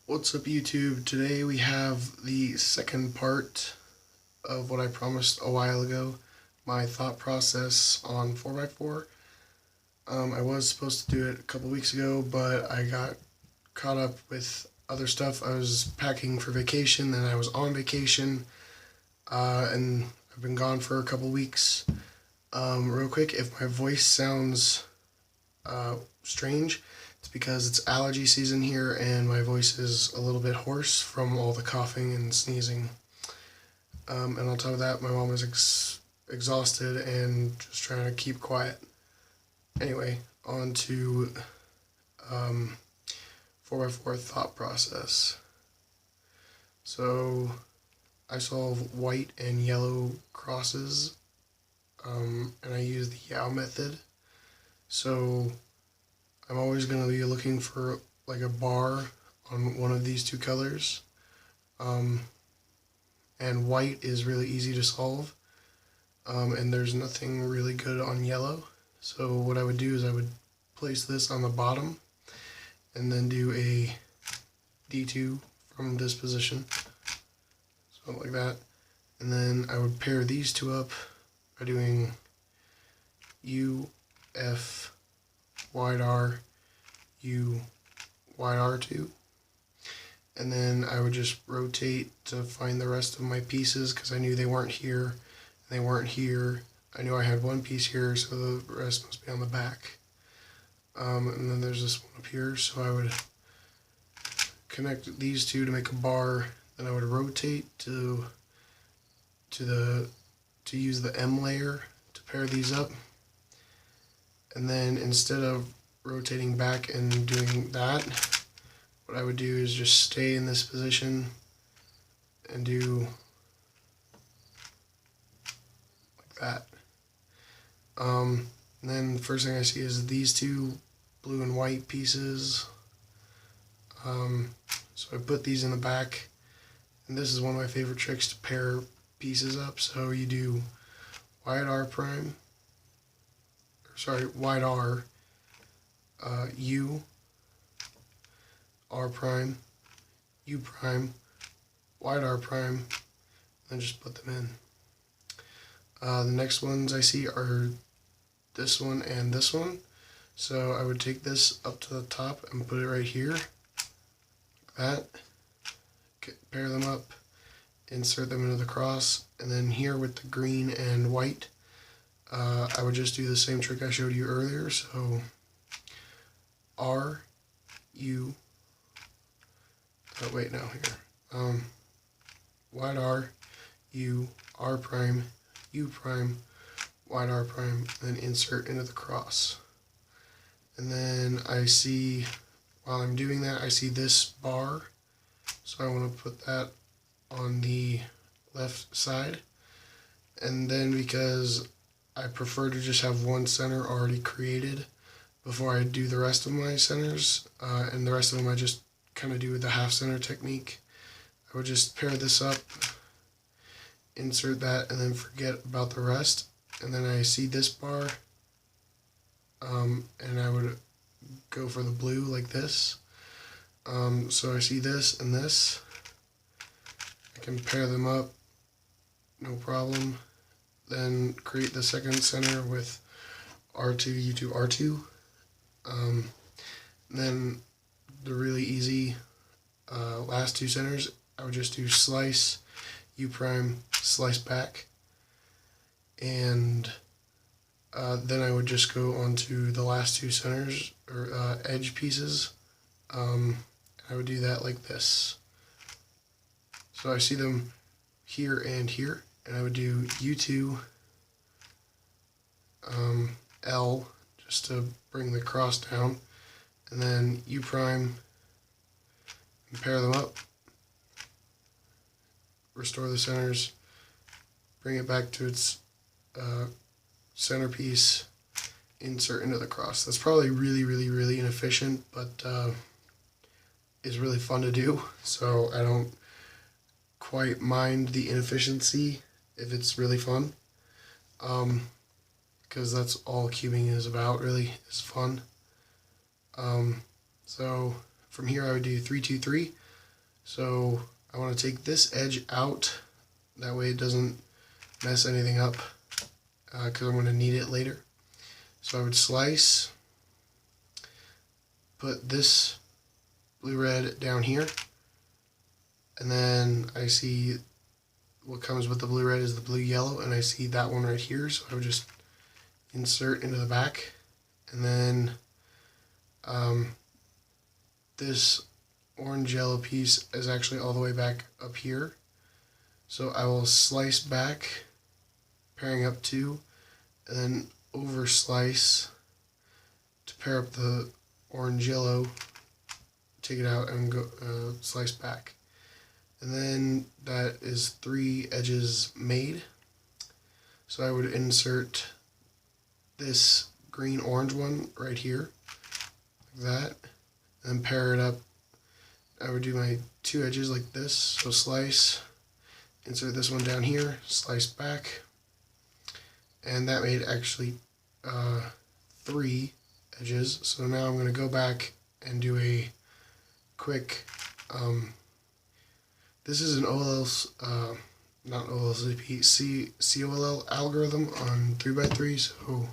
What's up, YouTube? Today we have the second part of what I promised a while ago, my thought process on 4x4. I was supposed to do it a couple weeks ago, but I got caught up with other stuff. I was packing for vacation, then I was on vacation, and I've been gone for a couple weeks. Real quick, if my voice sounds strange, it's because it's allergy season here and my voice is a little bit hoarse from all the coughing and sneezing. And on top of that, my mom is exhausted and just trying to keep quiet. Anyway, on to 4x4 thought process. So I solve white and yellow crosses, and I use the Yao method. So I'm always going to be looking for like a bar on one of these two colors. And white is really easy to solve. And there's nothing really good on yellow. So what I would do is I would place this on the bottom and then do a D2 from this position. So like that. And then I would pair these two up by doing U, F, wide R, U, wide R2. And then I would just rotate to find the rest of my pieces because I knew they weren't here and they weren't here. I knew I had one piece here, so the rest must be on the back. And then there's this one up here, so I would connect these two to make a bar. Then I would rotate to use the M layer to pair these up. And then instead of rotating back and doing that, what I would do is just stay in this position and do like that. And then the first thing I see is these two blue and white pieces. So I put these in the back, and this is one of my favorite tricks to pair pieces up. So you do wide R prime, wide R, U, R prime, U prime, wide R prime, and just put them in. The next ones I see are this one and this one. So I would take this up to the top and put it right here, like that. Pair them up, insert them into the cross, and then here with the green and white, I would just do the same trick I showed you earlier. So R, U, wait, no, here. Wide R, U, R prime, U prime, wide R prime, then insert into the cross. And then I see, while I'm doing that, I see this bar. So I want to put that on the left side. And then because I prefer to just have one center already created before I do the rest of my centers, and the rest of them I just kind of do the half center technique. I would just pair this up, insert that, and then forget about the rest. And then I see this bar, and I would go for the blue like this. So I see this and this. I can pair them up, no problem. Then create the second center with R2, U2, R2. Then the really easy last two centers, I would just do slice, U prime, slice back. And then I would just go on to the last two centers, or edge pieces. I would do that like this. So I see them here and here, and I would do U2, L, just to bring the cross down, and then U prime, and pair them up, restore the centers, bring it back to its centerpiece, insert into the cross. That's probably really inefficient, but is really fun to do, so I don't quite mind the inefficiency if it's really fun, because that's all cubing is about, really, is fun. So from here I would do 3, 2, 3. So I want to take this edge out, that way it doesn't mess anything up, because I'm going to need it later. So I would slice, put this blue-red down here, and then I see what comes with the blue-red is the blue-yellow, and I see that one right here, so I would just insert into the back, and then this orange-yellow piece is actually all the way back up here, so I will slice back, pairing up two, and then over slice to pair up the orange-yellow, take it out and go slice back. And then that is 3 edges made. So I would insert this green-orange one right here, like that, and pair it up. I would do my 2 edges like this, so slice, insert this one down here, slice back, and that made actually 3 edges. So now I'm going to go back and do a quick, this is an not OLCP, COLL algorithm on 3x3, so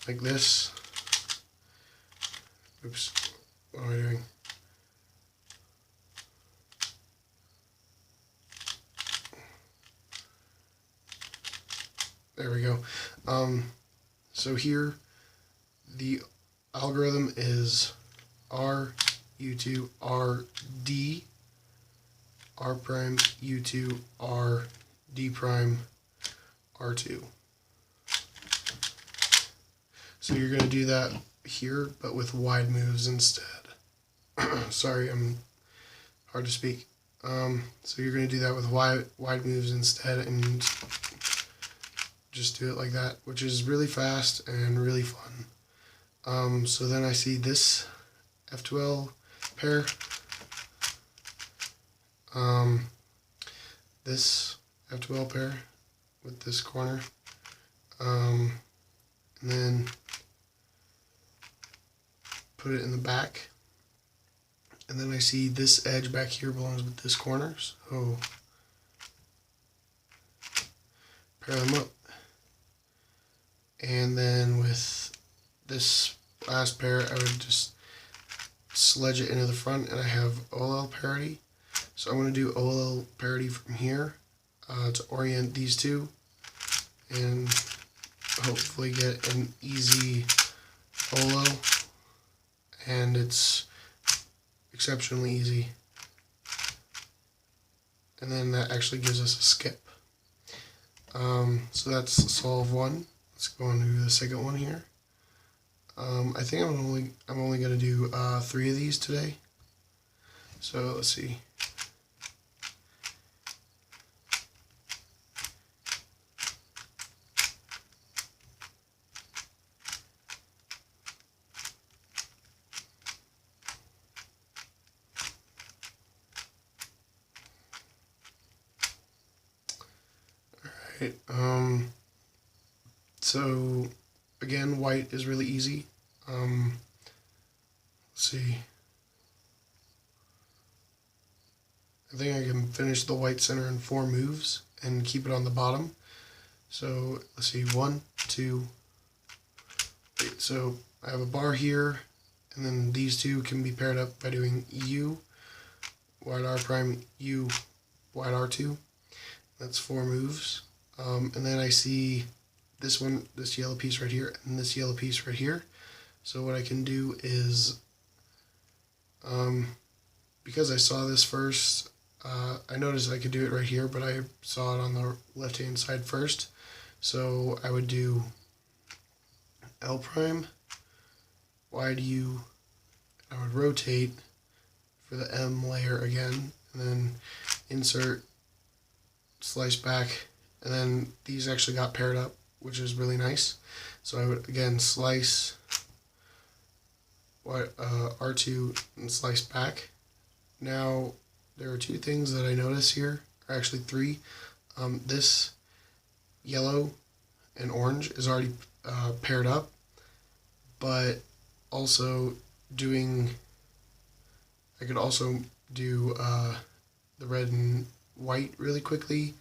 like this. Oops, what am I doing? There we go. So here, the algorithm is R, U2, R, D, R prime, U2, R, D prime, R2. So you're going to do that here, but with wide moves instead. Sorry, I'm hard to speak. So you're going to do that with wide moves instead, and just do it like that, which is really fast and really fun. So then I see this F12 pair, this F12 pair with this corner, and then put it in the back, and then I see this edge back here belongs with this corner, so pair them up. And then with this last pair, I would just sledge it into the front, and I have OLL parity. So I'm going to do OLL parity from here to orient these two, and hopefully get an easy OLL, and it's exceptionally easy. And then that actually gives us a skip. So that's solve 1. Let's go on to the second one here. I think I'm only going to do 3 of these today. So let's see. All right. So again, white is really easy. Let's see. I think I can finish the white center in 4 moves and keep it on the bottom. So let's see, 1, 2, 3. So I have a bar here, and then these two can be paired up by doing U, wide R prime, U, wide R2. That's 4 moves. And then I see this one, this yellow piece right here, and this yellow piece right here. So what I can do is, because I saw this first, I noticed I could do it right here, but I saw it on the left-hand side first. So I would do L prime, wide U, I would rotate for the M layer again, and then insert, slice back, and then these actually got paired up, which is really nice. So I would again slice R2 and slice back. Now there are 2 things that I notice here, or actually 3. This yellow and orange is already paired up, but also doing I could also do the red and white really quickly,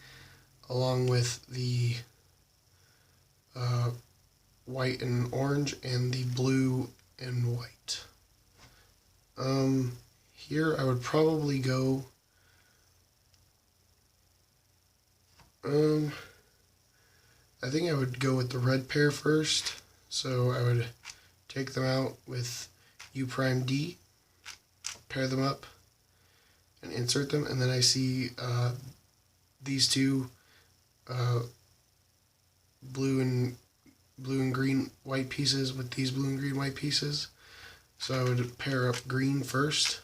along with the white and orange and the blue and white. Here I would probably go I think I would go with the red pair first. So I would take them out with U prime D, pair them up, and insert them, and then I see these two blue and green white pieces with these blue and green white pieces. So I would pair up green first,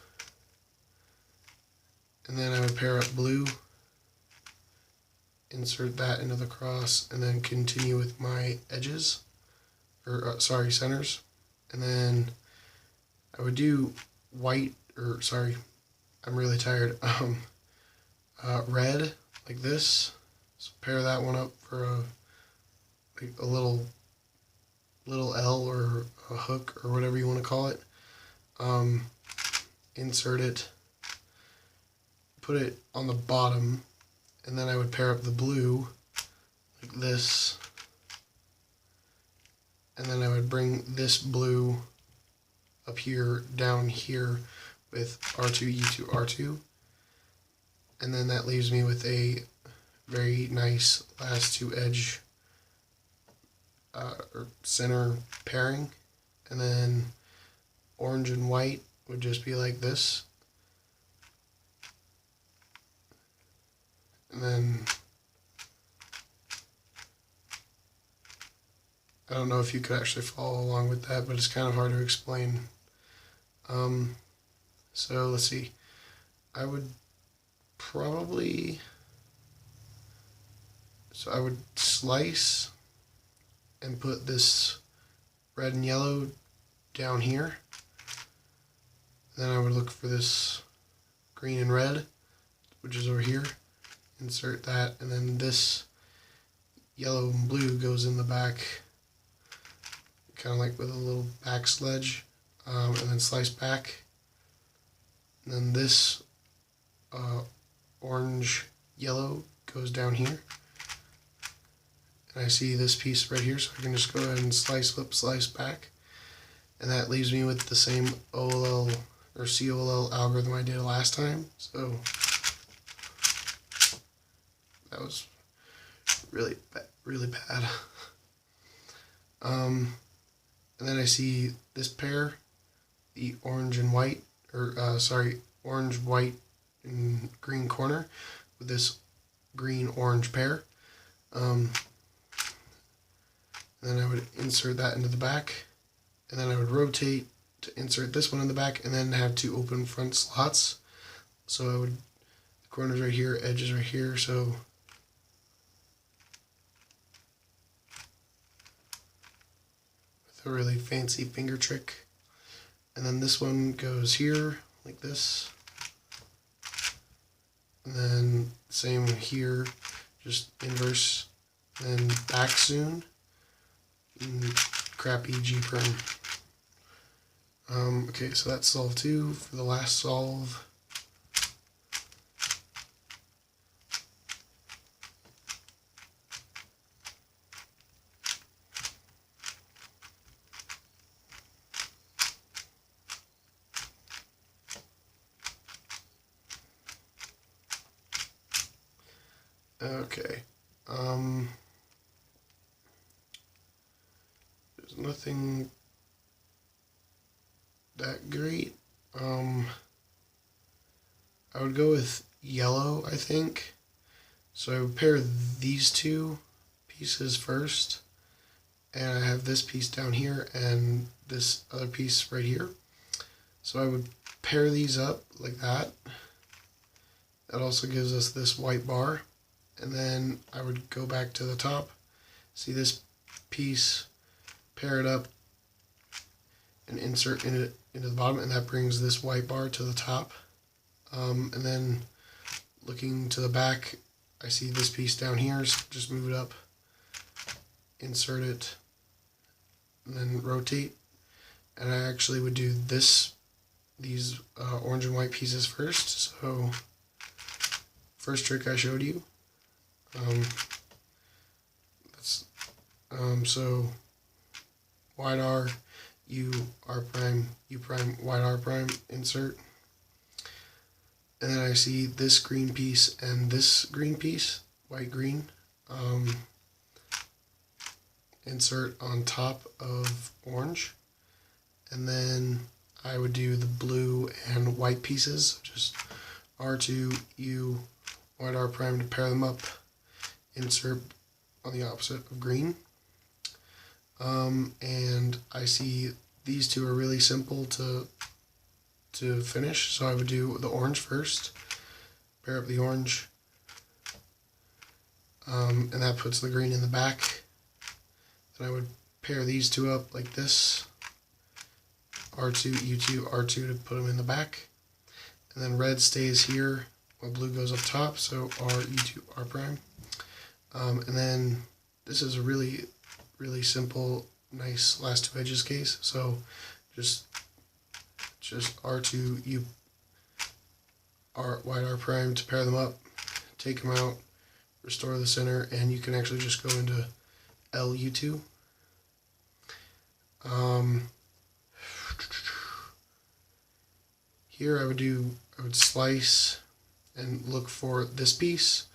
and then I would pair up blue, insert that into the cross, and then continue with my edges, or centers. And then I would do white, or sorry, I'm really tired, red, like this. So pair that one up for a little L or a hook or whatever you want to call it. Insert it, put it on the bottom, and then I would pair up the blue like this, and then I would bring this blue up here, down here with R2, E2, R2, and then that leaves me with a very nice last two edge or center pairing. And then orange and white would just be like this, and then I don't know if you could actually follow along with that, but it's kind of hard to explain. So let's see, I would probably, so I would slice and put this red and yellow down here. Then I would look for this green and red, which is over here. Insert that, and then this yellow and blue goes in the back, kind of like with a little back sledge, and then slice back. And then this orange yellow goes down here. And I see this piece right here, so I can just go ahead and slice, flip, slice back. And that leaves me with the same OLL or COLL algorithm I did last time. So that was really bad. And then I see this pair, the orange and white, or orange, white, and green corner with this green orange pair. Then I would insert that into the back, and then I would rotate to insert this one in the back, and then have two open front slots. So I would, the corners right here, edges right here, so with a really fancy finger trick. And then this one goes here, like this. And then same here, just inverse, then back soon. Crappy G-perm. Okay, so that's solve 2. For the last solve, okay, there's nothing that great. I would go with yellow, I think. So I would pair these two pieces first, and I have this piece down here and this other piece right here. So I would pair these up like that. That also gives us this white bar. And then I would go back to the top, see this piece, pair it up, and insert into the bottom, and that brings this white bar to the top. And then looking to the back, I see this piece down here, so just move it up, insert it, and then rotate. And I actually would do this these orange and white pieces first. So first trick I showed you. So wide R, U, R prime, U prime, wide R prime, insert. And then I see this green piece and this green piece, white green, insert on top of orange. And then I would do the blue and white pieces, just R2, U, wide R prime to pair them up, insert on the opposite of green. And I see these two are really simple to finish, so I would do the orange first, pair up the orange, and that puts the green in the back. Then I would pair these two up like this, R2, U2, R2 to put them in the back, and then red stays here while blue goes up top, so R, U2, R prime. And then this is a really simple, nice last two edges case, so just R2, U, R, wide R prime to pair them up, take them out, restore the center, and you can actually just go into L, U2. Here I would slice and look for this piece,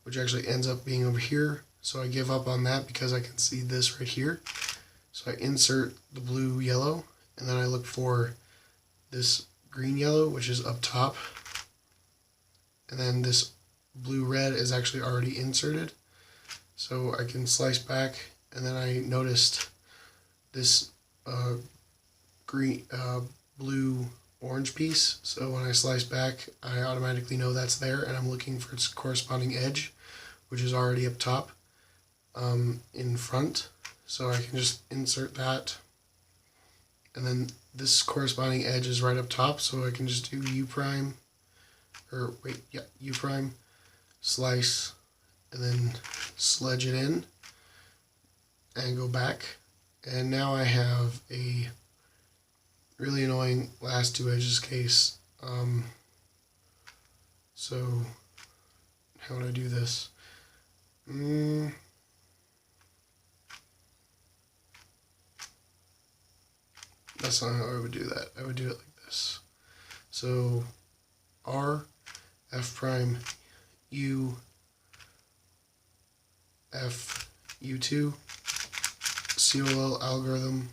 which actually ends up being over here. So I give up on that because I can see this right here. So I insert the blue yellow, and then I look for this green yellow, which is up top. And then this blue red is actually already inserted. So I can slice back, and then I noticed this blue orange piece. So when I slice back, I automatically know that's there, and I'm looking for its corresponding edge, which is already up top in front. So I can just insert that, and then this corresponding edge is right up top, so I can just do U prime, U prime, slice, and then sledge it in and go back. And now I have a really annoying last two edges case. So how would I do this? That's not how I would do that. I would do it like this. So R, F prime, U, F, U2, COL algorithm,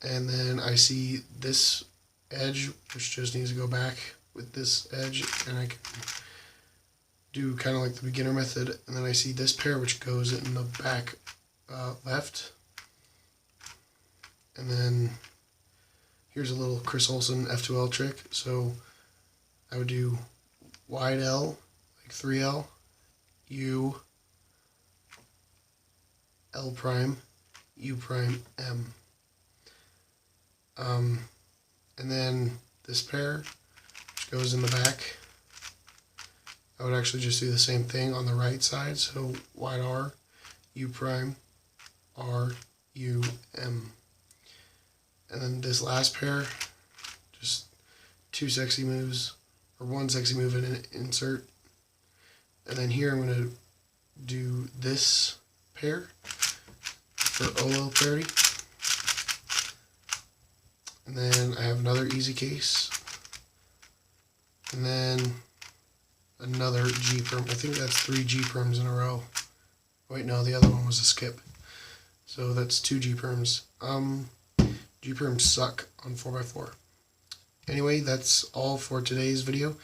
and then I see this edge, which just needs to go back with this edge, and I can do kind of like the beginner method, and then I see this pair, which goes in the back left, and then here's a little Chris Olsen F2L trick. So I would do wide L, like 3L, U, L prime, U prime, M. And then this pair, which goes in the back, I would actually just do the same thing on the right side. So wide R, U prime, R, U, M. And then this last pair, just two sexy moves, or one sexy move and an insert. And then here I'm going to do this pair for OL parity. And then I have another easy case. And then another G perm. I think that's 3 G perms in a row. Wait, no, the other one was a skip. So that's 2 G perms. G perms suck on 4x4. Anyway, that's all for today's video.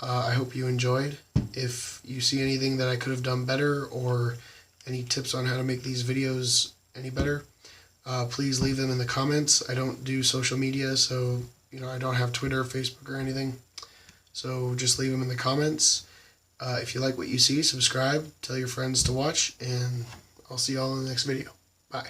I hope you enjoyed. If you see anything that I could have done better, or any tips on how to make these videos any better, please leave them in the comments. I don't do social media, so I don't have Twitter, Facebook, or anything. So just leave them in the comments. If you like what you see, subscribe, tell your friends to watch, and I'll see you all in the next video. Bye.